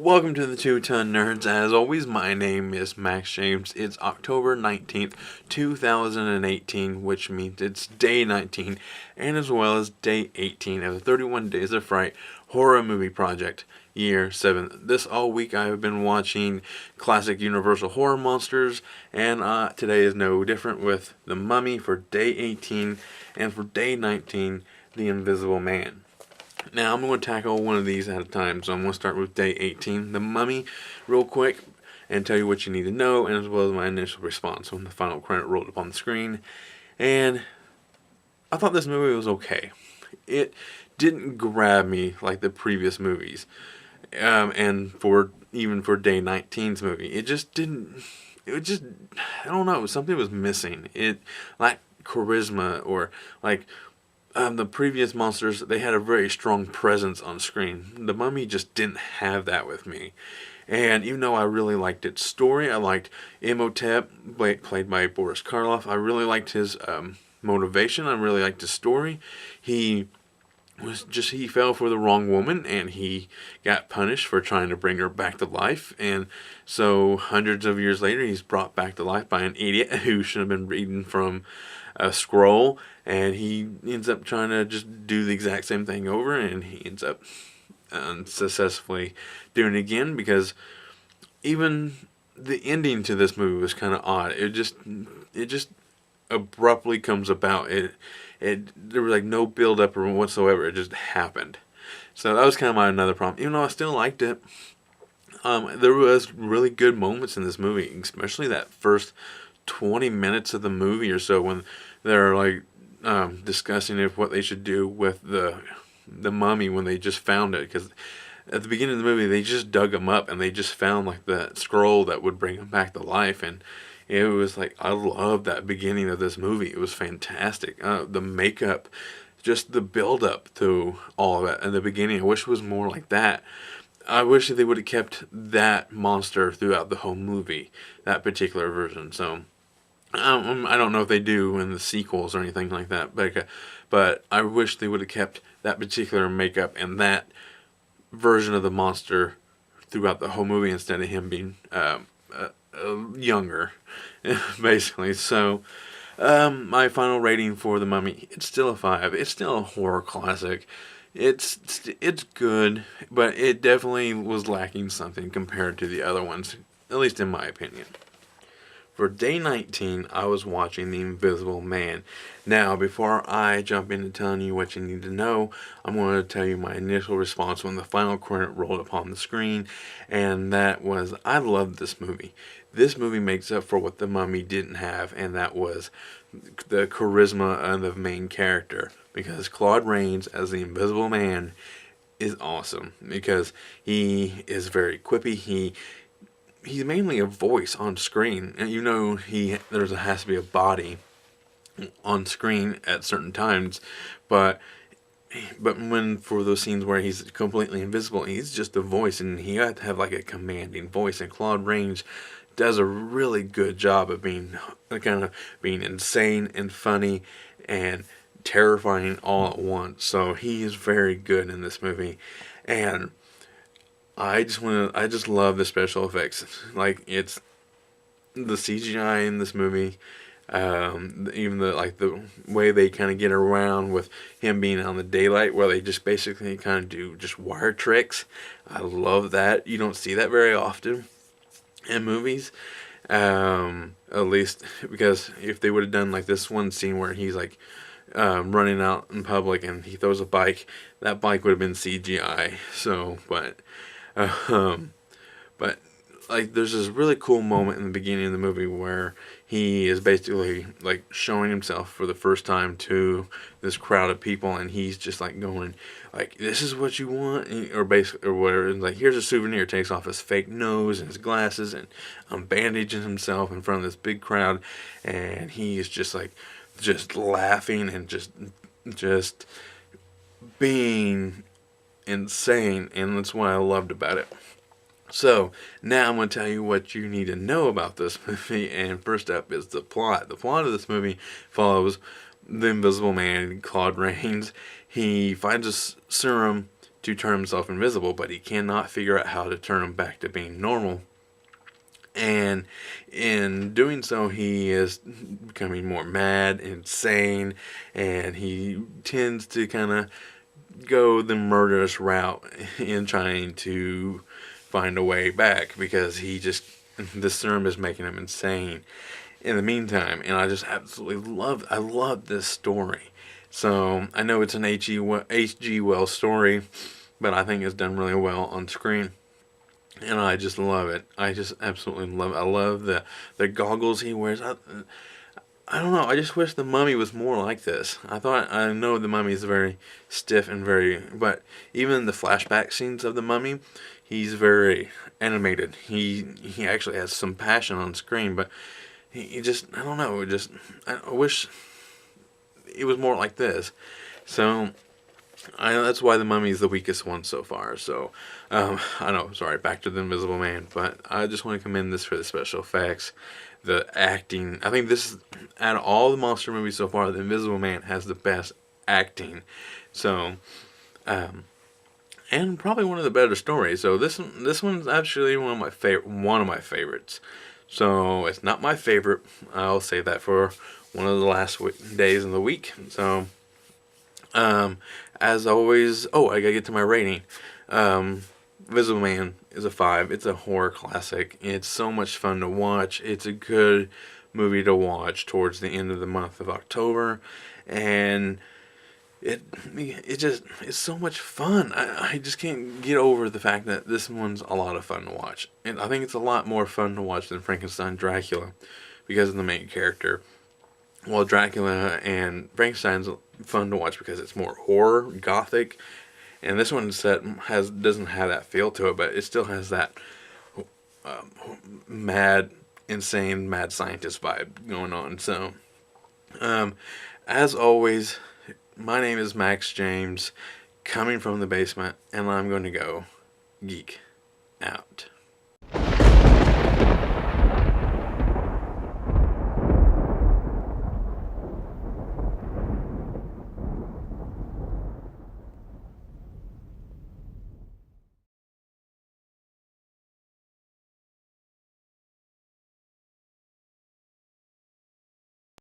Welcome to the Two-Ton Nerds. As always, my name is Max James. It's October 19th, 2018, which means it's day 19, and as well as day 18 of the 31 Days of Fright horror movie project, year 7. This all week I have been watching classic Universal horror monsters, and today is no different with The Mummy for day 18, and for day 19, The Invisible Man. Now, I'm going to tackle one of these at a time, so I'm going to start with day 18, The Mummy, real quick, and tell you what you need to know, and as well as my initial response when the final credit rolled up on the screen. And I thought this movie was okay. It didn't grab me like the previous movies, and even for day 19's movie, it just didn't. I don't know, something was missing. It lacked charisma, or like. The previous monsters, they had a very strong presence on screen. The Mummy just didn't have that with me. And even though I really liked its story, I liked Imhotep, played by Boris Karloff. I really liked his motivation. I really liked his story. He fell for the wrong woman, and he got punished for trying to bring her back to life. And so hundreds of years later, he's brought back to life by an idiot who should have been reading from a scroll, and he ends up trying to just do the exact same thing over, and he ends up unsuccessfully doing it again, because even the ending to this movie was kind of odd. It just abruptly comes about. There was like no build up or whatsoever. It just happened. So that was kind of my another problem. Even though I still liked it, there was really good moments in this movie, especially that first 20 minutes of the movie or so, when they're like discussing what they should do with the mummy when they just found it. Because at the beginning of the movie, they just dug him up, and they just found like the scroll that would bring him back to life. And it was like, I loved that beginning of this movie. It was fantastic. The makeup, just the build up to all of it in the beginning, I wish it was more like that. I wish they would have kept that monster throughout the whole movie, that particular version. So I don't know if they do in the sequels or anything like that, but I wish they would have kept that particular makeup and that version of the monster throughout the whole movie, instead of him being younger, basically. So my final rating for The Mummy, it's still a 5. It's still a horror classic. It's good, but it definitely was lacking something compared to the other ones, at least in my opinion. For day 19, I was watching The Invisible Man. Now, before I jump into telling you what you need to know, I'm going to tell you my initial response when the final credit rolled upon the screen, and that was, I loved this movie. This movie makes up for what The Mummy didn't have, and that was the charisma of the main character. Because Claude Rains as the Invisible Man is awesome, because he is very quippy. He's mainly a voice on screen, and has to be a body on screen at certain times, but when for those scenes where he's completely invisible, he's just a voice, and he had to have like a commanding voice. And Claude Rains does a really good job of being insane and funny and terrifying all at once. So he is very good in this movie, and I just love the special effects. Like, it's the CGI in this movie, even the way they kind of get around with him being on the daylight, where they just basically kind of do just wire tricks. I love that. You don't see that very often in movies. At least, because if they would have done like this one scene where he's like running out in public and he throws a bike, that bike would have been CGI. So, but like, there's this really cool moment in the beginning of the movie where he is basically like showing himself for the first time to this crowd of people, and he's just like going like, "This is what you want," or basically, or whatever. And like, here's a souvenir. Takes off his fake nose and his glasses, and bandaging himself in front of this big crowd, and he is just like laughing and just being insane, and that's what I loved about it. So, now I'm going to tell you what you need to know about this movie, and first up is the plot. The plot of this movie follows the Invisible Man, Claude Rains. He finds a serum to turn himself invisible, but he cannot figure out how to turn him back to being normal. And in doing so, he is becoming more mad, insane, and he tends to kind of go the murderous route in trying to find a way back, because this serum is making him insane in the meantime. And I just absolutely love this story. So I know it's an H.G. Wells story, but I think it's done really well on screen. And I just love it. I just absolutely love it. I love the goggles he wears. I don't know. I just wish the Mummy was more like this. I know the Mummy is very stiff and but even the flashback scenes of the Mummy, he's very animated. He actually has some passion on screen, but he just, I don't know. I wish it was more like this. So that's why the Mummy is the weakest one so far. So, I know, sorry, back to the Invisible Man, but I just want to commend this for the special effects, the acting. I think this, out of all the monster movies so far, the Invisible Man has the best acting. So, and probably one of the better stories. So this one's actually one of my favorites. So it's not my favorite. I'll say that for one of the last days of the week. So, as always, I gotta get to my rating. Invisible Man is a 5. It's a horror classic. It's so much fun to watch. It's a good movie to watch towards the end of the month of October, and it's so much fun. I just can't get over the fact that this one's a lot of fun to watch, and I think it's a lot more fun to watch than Frankenstein Dracula because of the main character. While Dracula and Frankenstein's fun to watch because it's more horror, gothic, and this one doesn't have that feel to it, but it still has that insane mad scientist vibe going on. So, as always, my name is Max James, coming from the basement, and I'm going to go geek out.